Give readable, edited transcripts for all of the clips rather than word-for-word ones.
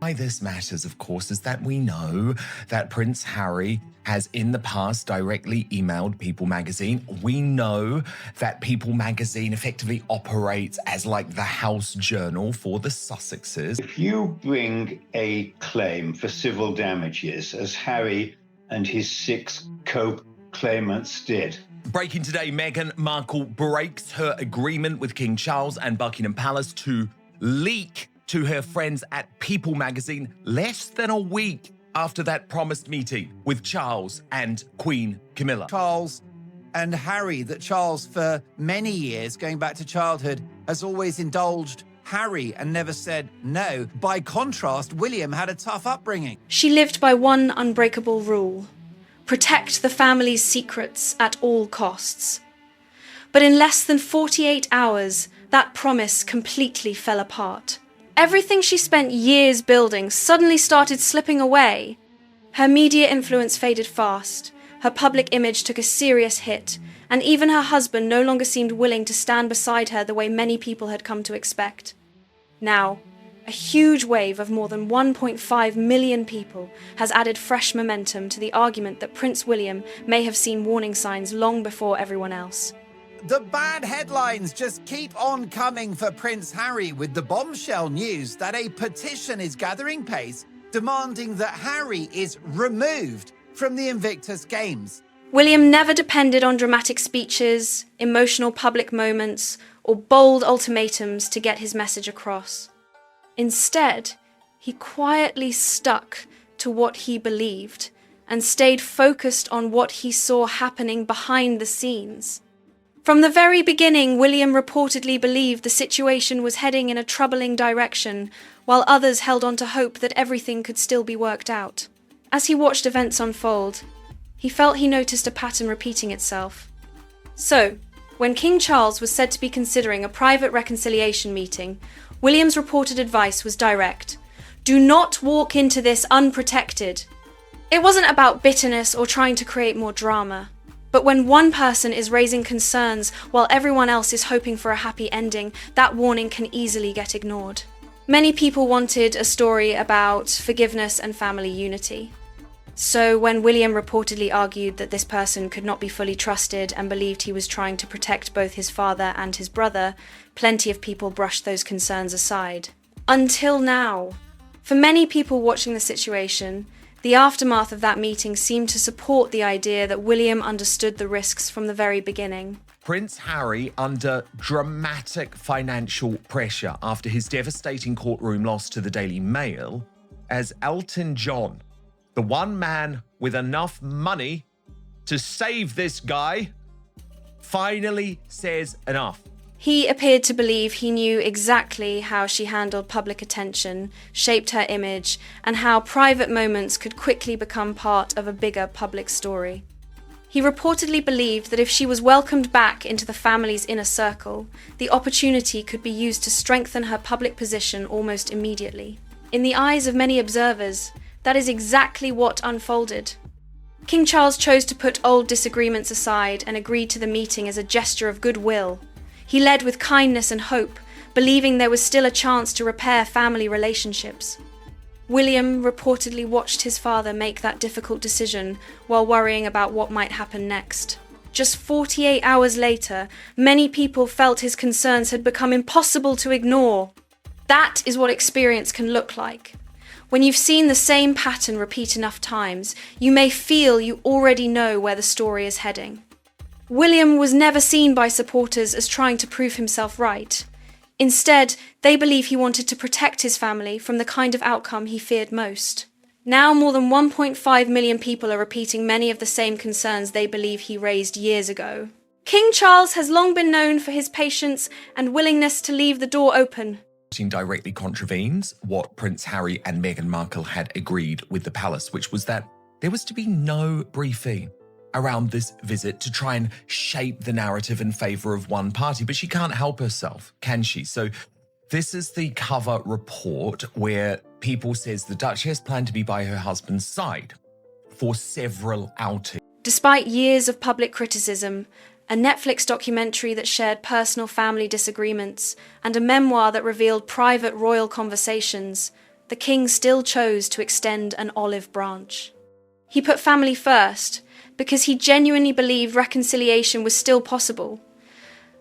Why this matters, of course, is that we know that Prince Harry has in the past directly emailed People magazine. We know that People magazine effectively operates as like the house journal for the Sussexes. If you bring a claim for civil damages, as Harry and his 6 co-claimants did. Breaking today, Meghan Markle breaks her agreement with King Charles and Buckingham Palace to leak to her friends at People magazine less than a week after that promised meeting with Charles and Queen Camilla. Charles and Harry, that Charles for many years, going back to childhood, has always indulged Harry and never said no. By contrast, William had a tough upbringing. She lived by one unbreakable rule: protect the family's secrets at all costs. But in less than 48 hours, that promise completely fell apart. Everything she spent years building suddenly started slipping away. Her media influence faded fast, her public image took a serious hit, and even her husband no longer seemed willing to stand beside her the way many people had come to expect. Now, a huge wave of more than 1.5 million people has added fresh momentum to the argument that Prince William may have seen warning signs long before everyone else. The bad headlines just keep on coming for Prince Harry, with the bombshell news that a petition is gathering pace demanding that Harry is removed from the Invictus Games. William never depended on dramatic speeches, emotional public moments, or bold ultimatums to get his message across. Instead, he quietly stuck to what he believed and stayed focused on what he saw happening behind the scenes. From the very beginning, William reportedly believed the situation was heading in a troubling direction, while others held on to hope that everything could still be worked out. As he watched events unfold, he felt he noticed a pattern repeating itself. So, when King Charles was said to be considering a private reconciliation meeting, William's reported advice was direct: do not walk into this unprotected. It wasn't about bitterness or trying to create more drama. But when one person is raising concerns while everyone else is hoping for a happy ending, that warning can easily get ignored. Many people wanted a story about forgiveness and family unity. So when William reportedly argued that this person could not be fully trusted and believed he was trying to protect both his father and his brother, plenty of people brushed those concerns aside. Until now. For many people watching the situation, the aftermath of that meeting seemed to support the idea that William understood the risks from the very beginning. Prince Harry under dramatic financial pressure after his devastating courtroom loss to the Daily Mail, as Elton John, the one man with enough money to save this guy, finally says enough. He appeared to believe he knew exactly how she handled public attention, shaped her image, and how private moments could quickly become part of a bigger public story. He reportedly believed that if she was welcomed back into the family's inner circle, the opportunity could be used to strengthen her public position almost immediately. In the eyes of many observers, that is exactly what unfolded. King Charles chose to put old disagreements aside and agreed to the meeting as a gesture of goodwill. He led with kindness and hope, believing there was still a chance to repair family relationships. William reportedly watched his father make that difficult decision while worrying about what might happen next. Just 48 hours later, many people felt his concerns had become impossible to ignore. That is what experience can look like. When you've seen the same pattern repeat enough times, you may feel you already know where the story is heading. William was never seen by supporters as trying to prove himself right. Instead, they believe he wanted to protect his family from the kind of outcome he feared most. Now more than 1.5 million people are repeating many of the same concerns they believe he raised years ago. King Charles has long been known for his patience and willingness to leave the door open. Directly contravenes what Prince Harry and Meghan Markle had agreed with the palace, which was that there was to be no briefing around this visit to try and shape the narrative in favour of one party. But she can't help herself, can she? So this is the cover report where People says the Duchess planned to be by her husband's side for several outings. Despite years of public criticism, a Netflix documentary that shared personal family disagreements, and a memoir that revealed private royal conversations, the king still chose to extend an olive branch. He put family first because he genuinely believed reconciliation was still possible.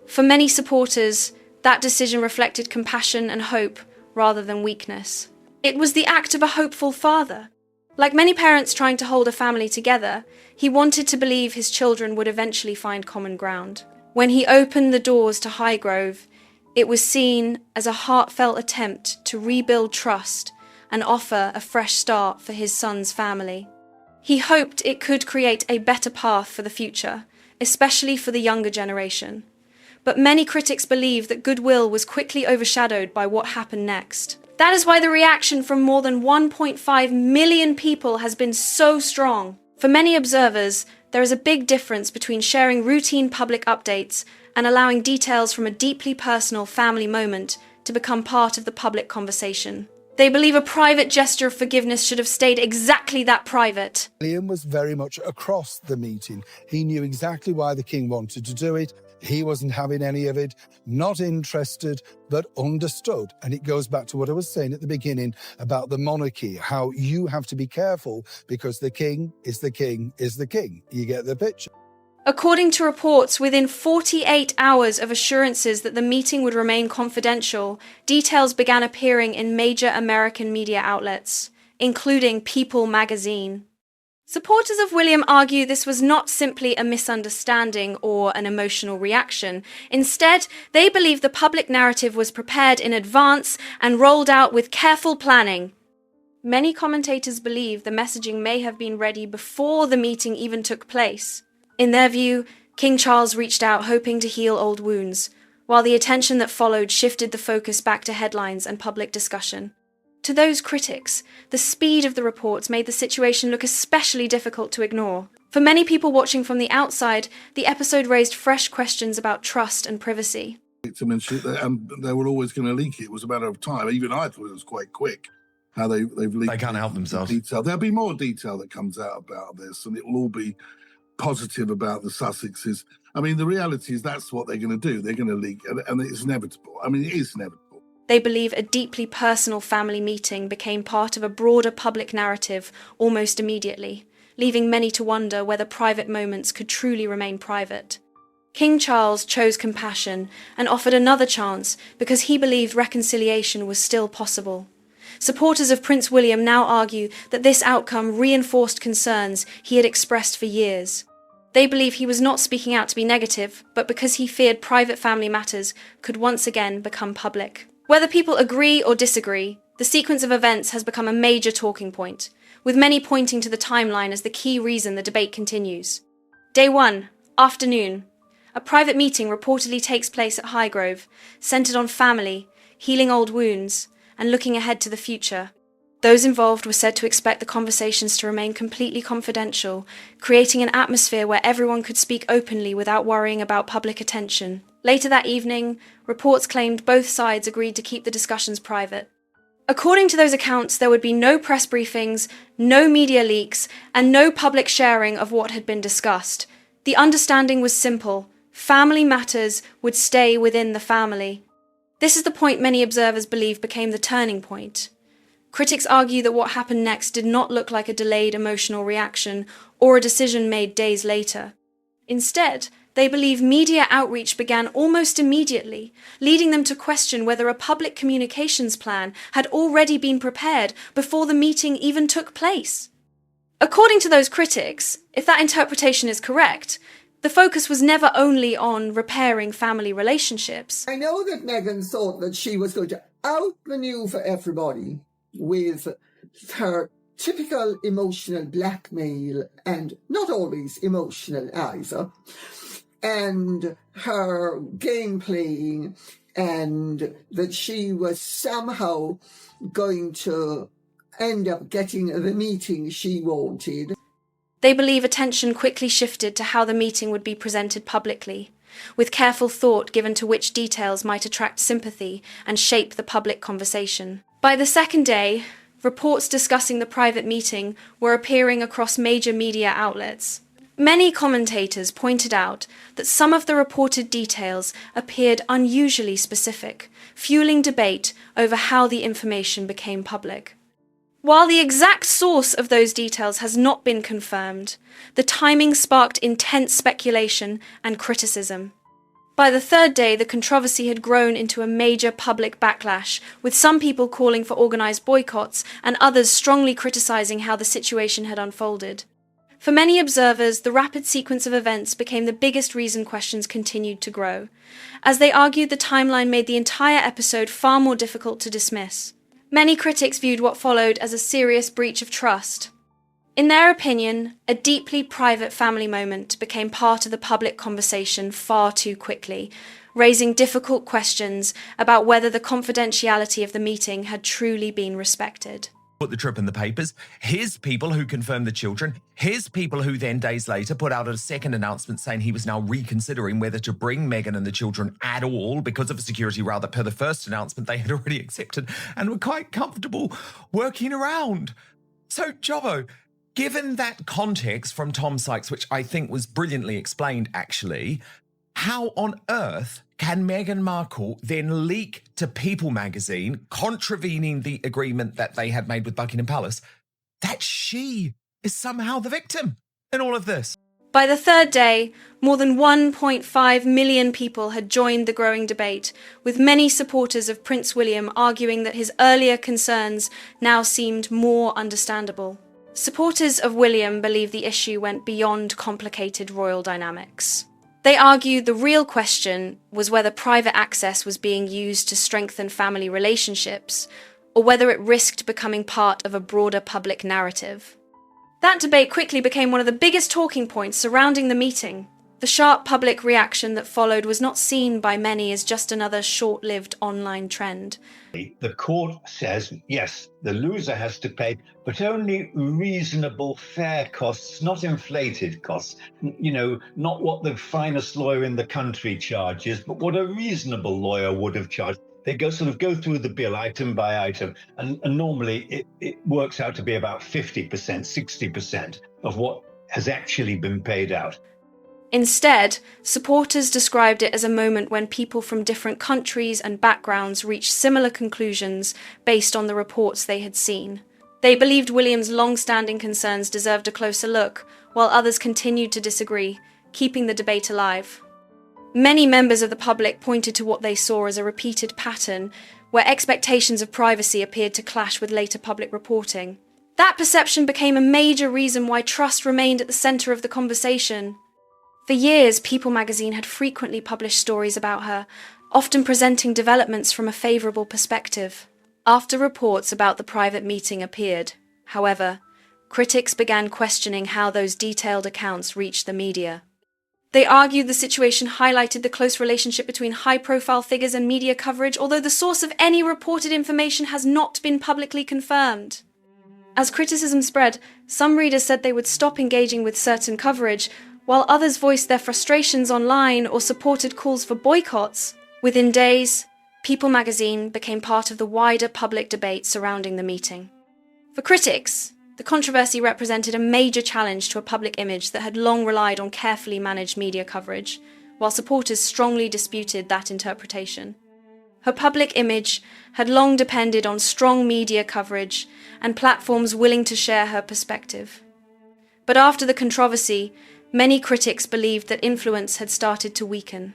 For many supporters, that decision reflected compassion and hope rather than weakness. It was the act of a hopeful father. Like many parents trying to hold a family together, he wanted to believe his children would eventually find common ground. When he opened the doors to Highgrove, it was seen as a heartfelt attempt to rebuild trust and offer a fresh start for his son's family. He hoped it could create a better path for the future, especially for the younger generation. But many critics believe that goodwill was quickly overshadowed by what happened next. That is why the reaction from more than 1.5 million people has been so strong. For many observers, there is a big difference between sharing routine public updates and allowing details from a deeply personal family moment to become part of the public conversation. They believe a private gesture of forgiveness should have stayed exactly that private. William was very much across the meeting. He knew exactly why the king wanted to do it. He wasn't having any of it, not interested, but understood. And it goes back to what I was saying at the beginning about the monarchy, how you have to be careful because the king is the king is the king. You get the picture. According to reports, within 48 hours of assurances that the meeting would remain confidential, details began appearing in major American media outlets, including People magazine. Supporters of William argue this was not simply a misunderstanding or an emotional reaction. Instead, they believe the public narrative was prepared in advance and rolled out with careful planning. Many commentators believe the messaging may have been ready before the meeting even took place. In their view, King Charles reached out hoping to heal old wounds, while the attention that followed shifted the focus back to headlines and public discussion. To those critics, the speed of the reports made the situation look especially difficult to ignore. For many people watching from the outside, the episode raised fresh questions about trust and privacy. And they were always going to leak it. It was a matter of time. Even I thought it was quite quick how they've leaked. They can't help themselves. Detail. There'll be more detail that comes out about this, and it will all be positive about the Sussexes. I mean, the reality is that's what they're going to do. They're going to leak, and it's inevitable. I mean, it is inevitable. They believe a deeply personal family meeting became part of a broader public narrative almost immediately, leaving many to wonder whether private moments could truly remain private. King Charles chose compassion and offered another chance because he believed reconciliation was still possible. Supporters of Prince William now argue that this outcome reinforced concerns he had expressed for years. They believe he was not speaking out to be negative, but because he feared private family matters could once again become public. Whether people agree or disagree, the sequence of events has become a major talking point, with many pointing to the timeline as the key reason the debate continues. Day 1, afternoon. A private meeting reportedly takes place at Highgrove, centered on family, healing old wounds, and looking ahead to the future. Those involved were said to expect the conversations to remain completely confidential, creating an atmosphere where everyone could speak openly without worrying about public attention. Later that evening, reports claimed both sides agreed to keep the discussions private. According to those accounts, there would be no press briefings, no media leaks, and no public sharing of what had been discussed. The understanding was simple: family matters would stay within the family. This is the point many observers believe became the turning point. Critics argue that what happened next did not look like a delayed emotional reaction or a decision made days later. Instead, they believe media outreach began almost immediately, leading them to question whether a public communications plan had already been prepared before the meeting even took place. According to those critics, if that interpretation is correct, the focus was never only on repairing family relationships. I know that Meghan thought that she was going to outmaneuver everybody with her typical emotional blackmail, and not always emotional either, and her game playing, and that she was somehow going to end up getting the meeting she wanted. They believe attention quickly shifted to how the meeting would be presented publicly, with careful thought given to which details might attract sympathy and shape the public conversation. By the second day, reports discussing the private meeting were appearing across major media outlets. Many commentators pointed out that some of the reported details appeared unusually specific, fueling debate over how the information became public. While the exact source of those details has not been confirmed, the timing sparked intense speculation and criticism. By the third day, the controversy had grown into a major public backlash, with some people calling for organised boycotts and others strongly criticising how the situation had unfolded. For many observers, the rapid sequence of events became the biggest reason questions continued to grow, as they argued the timeline made the entire episode far more difficult to dismiss. Many critics viewed what followed as a serious breach of trust. In their opinion, a deeply private family moment became part of the public conversation far too quickly, raising difficult questions about whether the confidentiality of the meeting had truly been respected. Put the trip in the papers. Here's people who confirmed the children. Here's people who then days later put out a second announcement saying he was now reconsidering whether to bring Meghan and the children at all because of a security row that per the first announcement they had already accepted and were quite comfortable working around. So, Jobbo, given that context from Tom Sykes, which I think was brilliantly explained actually, how on earth can Meghan Markle then leak to People magazine, contravening the agreement that they had made with Buckingham Palace, that she is somehow the victim in all of this? By the third day, more than 1.5 million people had joined the growing debate, with many supporters of Prince William arguing that his earlier concerns now seemed more understandable. Supporters of William believe the issue went beyond complicated royal dynamics. They argued the real question was whether private access was being used to strengthen family relationships, or whether it risked becoming part of a broader public narrative. That debate quickly became one of the biggest talking points surrounding the meeting. The sharp public reaction that followed was not seen by many as just another short-lived online trend. The court says, yes, the loser has to pay, but only reasonable, fair costs, not inflated costs. Not what the finest lawyer in the country charges, but what a reasonable lawyer would have charged. They go through the bill item by item, and normally it works out to be about 50%, 60% of what has actually been paid out. Instead, supporters described it as a moment when people from different countries and backgrounds reached similar conclusions based on the reports they had seen. They believed William's long-standing concerns deserved a closer look, while others continued to disagree, keeping the debate alive. Many members of the public pointed to what they saw as a repeated pattern, where expectations of privacy appeared to clash with later public reporting. That perception became a major reason why trust remained at the centre of the conversation. For years, People magazine had frequently published stories about her, often presenting developments from a favourable perspective. After reports about the private meeting appeared, however, critics began questioning how those detailed accounts reached the media. They argued the situation highlighted the close relationship between high-profile figures and media coverage, although the source of any reported information has not been publicly confirmed. As criticism spread, some readers said they would stop engaging with certain coverage, while others voiced their frustrations online or supported calls for boycotts. Within days, People magazine became part of the wider public debate surrounding the meeting. For critics, the controversy represented a major challenge to a public image that had long relied on carefully managed media coverage, while supporters strongly disputed that interpretation. Her public image had long depended on strong media coverage and platforms willing to share her perspective. But after the controversy, many critics believed that influence had started to weaken.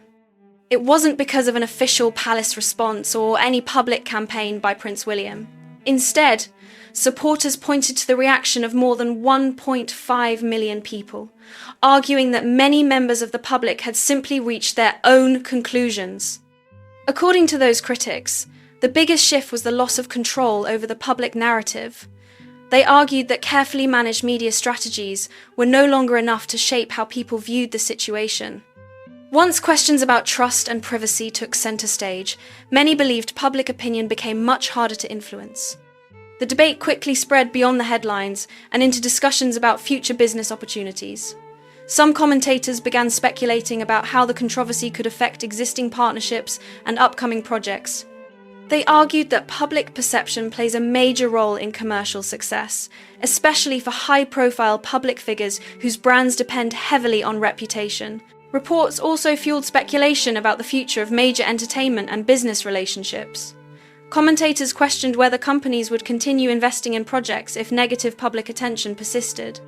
It wasn't because of an official palace response or any public campaign by Prince William. Instead, supporters pointed to the reaction of more than 1.5 million people, arguing that many members of the public had simply reached their own conclusions. According to those critics, the biggest shift was the loss of control over the public narrative. They argued that carefully managed media strategies were no longer enough to shape how people viewed the situation. Once questions about trust and privacy took centre stage, many believed public opinion became much harder to influence. The debate quickly spread beyond the headlines and into discussions about future business opportunities. Some commentators began speculating about how the controversy could affect existing partnerships and upcoming projects. They argued that public perception plays a major role in commercial success, especially for high-profile public figures whose brands depend heavily on reputation. Reports also fueled speculation about the future of major entertainment and business relationships. Commentators questioned whether companies would continue investing in projects if negative public attention persisted.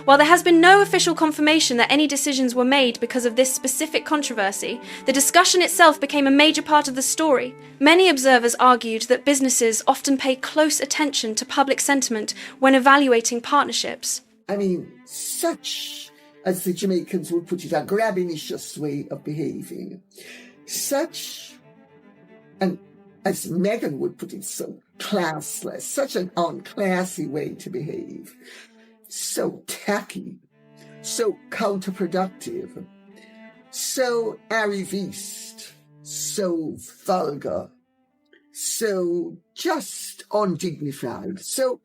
While there has been no official confirmation that any decisions were made because of this specific controversy, the discussion itself became a major part of the story. Many observers argued that businesses often pay close attention to public sentiment when evaluating partnerships. I mean, such, as the Jamaicans would put it, a grabinicious way of behaving. Such, and as Meghan would put it, so classless, such an unclassy way to behave. So tacky, so counterproductive, so arriviste, so vulgar, so just undignified, so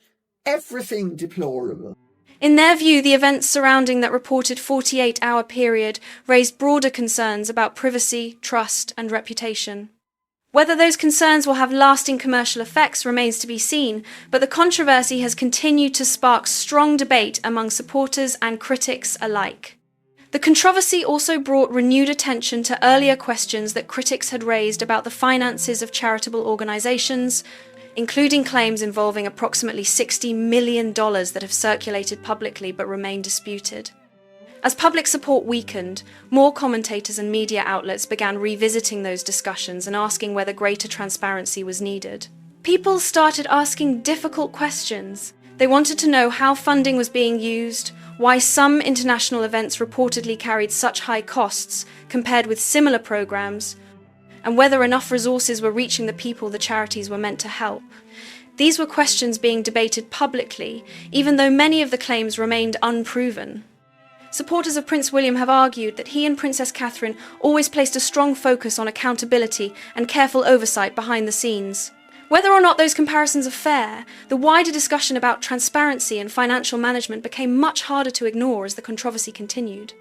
everything deplorable. In their view, the events surrounding that reported 48-hour period raised broader concerns about privacy, trust, and reputation. Whether those concerns will have lasting commercial effects remains to be seen, but the controversy has continued to spark strong debate among supporters and critics alike. The controversy also brought renewed attention to earlier questions that critics had raised about the finances of charitable organizations, including claims involving approximately $60 million that have circulated publicly but remain disputed. As public support weakened, more commentators and media outlets began revisiting those discussions and asking whether greater transparency was needed. People started asking difficult questions. They wanted to know how funding was being used, why some international events reportedly carried such high costs compared with similar programs, and whether enough resources were reaching the people the charities were meant to help. These were questions being debated publicly, even though many of the claims remained unproven. Supporters of Prince William have argued that he and Princess Catherine always placed a strong focus on accountability and careful oversight behind the scenes. Whether or not those comparisons are fair, the wider discussion about transparency and financial management became much harder to ignore as the controversy continued.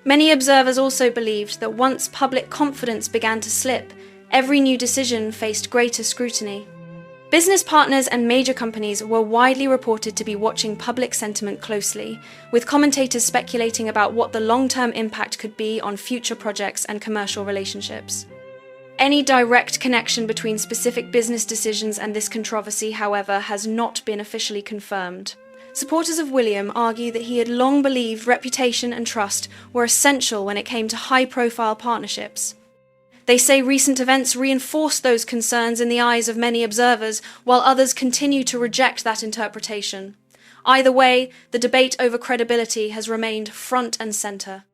Many observers also believed that once public confidence began to slip, every new decision faced greater scrutiny. Business partners and major companies were widely reported to be watching public sentiment closely, with commentators speculating about what the long-term impact could be on future projects and commercial relationships. Any direct connection between specific business decisions and this controversy, however, has not been officially confirmed. Supporters of William argue that he had long believed reputation and trust were essential when it came to high-profile partnerships. They say recent events reinforce those concerns in the eyes of many observers, while others continue to reject that interpretation. Either way, the debate over credibility has remained front and centre.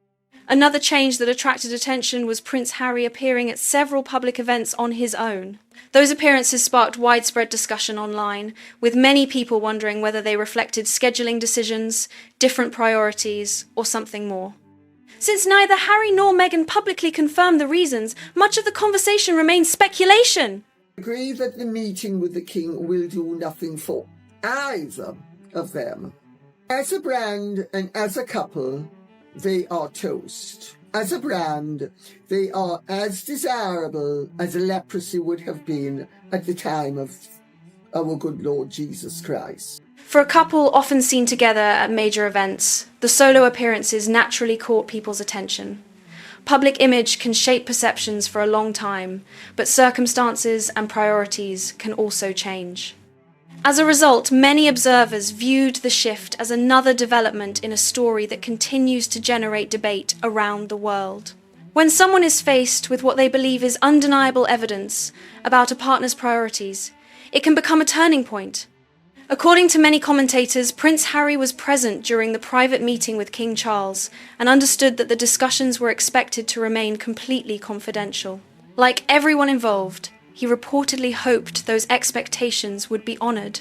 Another change that attracted attention was Prince Harry appearing at several public events on his own. Those appearances sparked widespread discussion online, with many people wondering whether they reflected scheduling decisions, different priorities, or something more. Since neither Harry nor Meghan publicly confirmed the reasons, much of the conversation remains speculation. I agree that the meeting with the King will do nothing for either of them. As a brand and as a couple, they are toast. As a brand, they are as desirable as leprosy would have been at the time of our good Lord Jesus Christ. For a couple often seen together at major events, the solo appearances naturally caught people's attention. Public image can shape perceptions for a long time, but circumstances and priorities can also change. As a result, many observers viewed the shift as another development in a story that continues to generate debate around the world. When someone is faced with what they believe is undeniable evidence about a partner's priorities, it can become a turning point. According to many commentators, Prince Harry was present during the private meeting with King Charles and understood that the discussions were expected to remain completely confidential. Like everyone involved, he reportedly hoped those expectations would be honoured.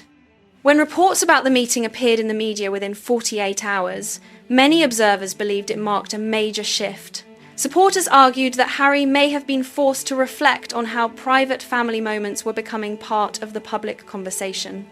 When reports about the meeting appeared in the media within 48 hours, many observers believed it marked a major shift. Supporters argued that Harry may have been forced to reflect on how private family moments were becoming part of the public conversation.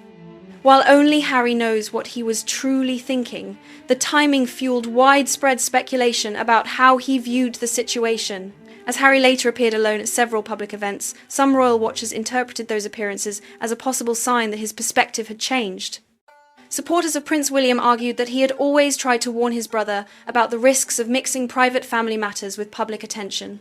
While only Harry knows what he was truly thinking, the timing fueled widespread speculation about how he viewed the situation. As Harry later appeared alone at several public events, some royal watchers interpreted those appearances as a possible sign that his perspective had changed. Supporters of Prince William argued that he had always tried to warn his brother about the risks of mixing private family matters with public attention.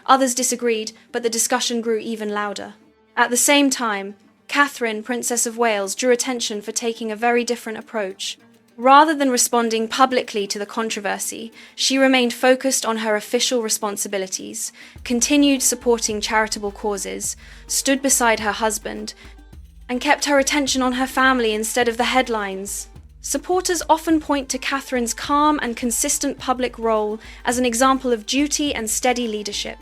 Others disagreed, but the discussion grew even louder. At the same time, Catherine, Princess of Wales, drew attention for taking a very different approach. Rather than responding publicly to the controversy, she remained focused on her official responsibilities, continued supporting charitable causes, stood beside her husband, and kept her attention on her family instead of the headlines. Supporters often point to Catherine's calm and consistent public role as an example of duty and steady leadership.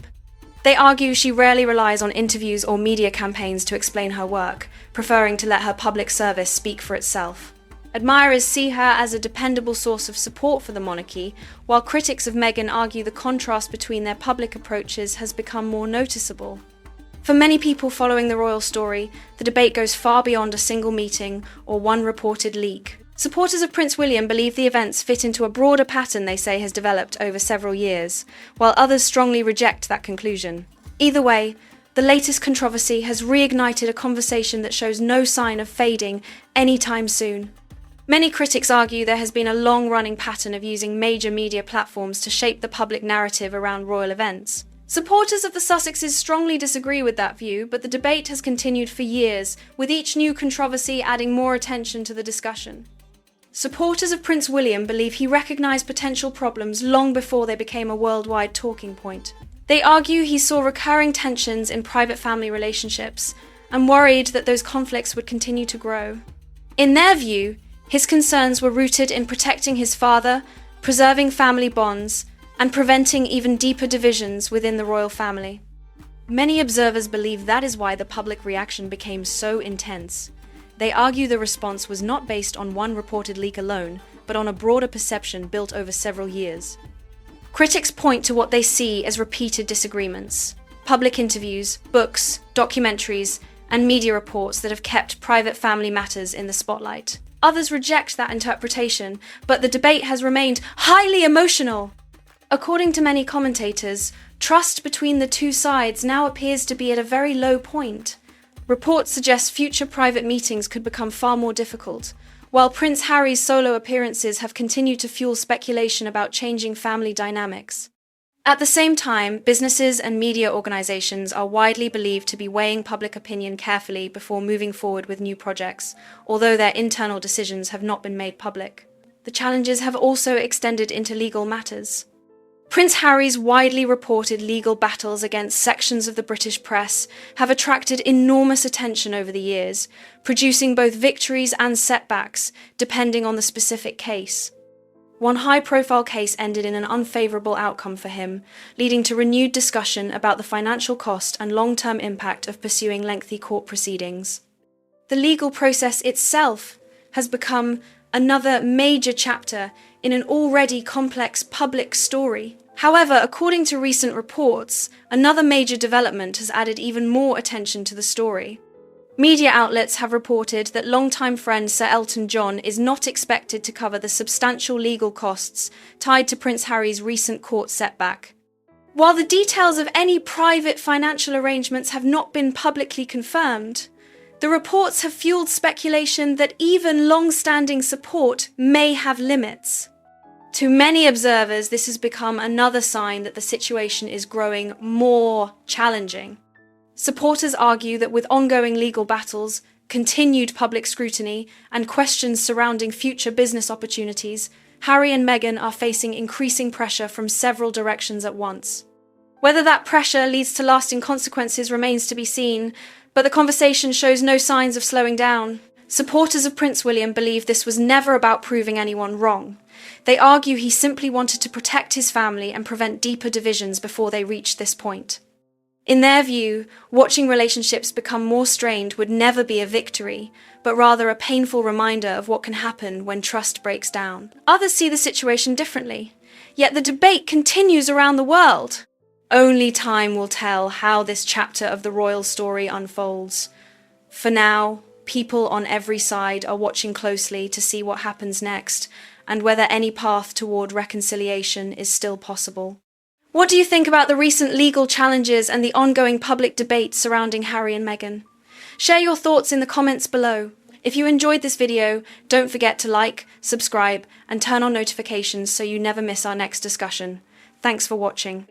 They argue she rarely relies on interviews or media campaigns to explain her work, preferring to let her public service speak for itself. Admirers see her as a dependable source of support for the monarchy, while critics of Meghan argue the contrast between their public approaches has become more noticeable. For many people following the royal story, the debate goes far beyond a single meeting or one reported leak. Supporters of Prince William believe the events fit into a broader pattern they say has developed over several years, while others strongly reject that conclusion. Either way, the latest controversy has reignited a conversation that shows no sign of fading anytime soon. Many critics argue there has been a long-running pattern of using major media platforms to shape the public narrative around royal events. Supporters of the Sussexes strongly disagree with that view, but the debate has continued for years, with each new controversy adding more attention to the discussion. Supporters of Prince William believe he recognised potential problems long before they became a worldwide talking point. They argue he saw recurring tensions in private family relationships and worried that those conflicts would continue to grow. In their view, his concerns were rooted in protecting his father, preserving family bonds, and preventing even deeper divisions within the royal family. Many observers believe that is why the public reaction became so intense. They argue the response was not based on one reported leak alone, but on a broader perception built over several years. Critics point to what they see as repeated disagreements, public interviews, books, documentaries, and media reports that have kept private family matters in the spotlight. Others reject that interpretation, but the debate has remained highly emotional. According to many commentators, trust between the two sides now appears to be at a very low point. Reports suggest future private meetings could become far more difficult, while Prince Harry's solo appearances have continued to fuel speculation about changing family dynamics. At the same time, businesses and media organizations are widely believed to be weighing public opinion carefully before moving forward with new projects, although their internal decisions have not been made public. The challenges have also extended into legal matters. Prince Harry's widely reported legal battles against sections of the British press have attracted enormous attention over the years, producing both victories and setbacks, depending on the specific case. One high-profile case ended in an unfavourable outcome for him, leading to renewed discussion about the financial cost and long-term impact of pursuing lengthy court proceedings. The legal process itself has become another major chapter in an already complex public story. However, according to recent reports, another major development has added even more attention to the story. Media outlets have reported that longtime friend Sir Elton John is not expected to cover the substantial legal costs tied to Prince Harry's recent court setback. While the details of any private financial arrangements have not been publicly confirmed, the reports have fueled speculation that even long-standing support may have limits. To many observers, this has become another sign that the situation is growing more challenging. Supporters argue that with ongoing legal battles, continued public scrutiny, and questions surrounding future business opportunities, Harry and Meghan are facing increasing pressure from several directions at once. Whether that pressure leads to lasting consequences remains to be seen, but the conversation shows no signs of slowing down. Supporters of Prince William believe this was never about proving anyone wrong. They argue he simply wanted to protect his family and prevent deeper divisions before they reached this point. In their view, watching relationships become more strained would never be a victory, but rather a painful reminder of what can happen when trust breaks down. Others see the situation differently, yet the debate continues around the world. Only time will tell how this chapter of the royal story unfolds. For now, people on every side are watching closely to see what happens next and whether any path toward reconciliation is still possible. What do you think about the recent legal challenges and the ongoing public debate surrounding Harry and Meghan? Share your thoughts in the comments below. If you enjoyed this video, don't forget to like, subscribe, and turn on notifications so you never miss our next discussion. Thanks for watching.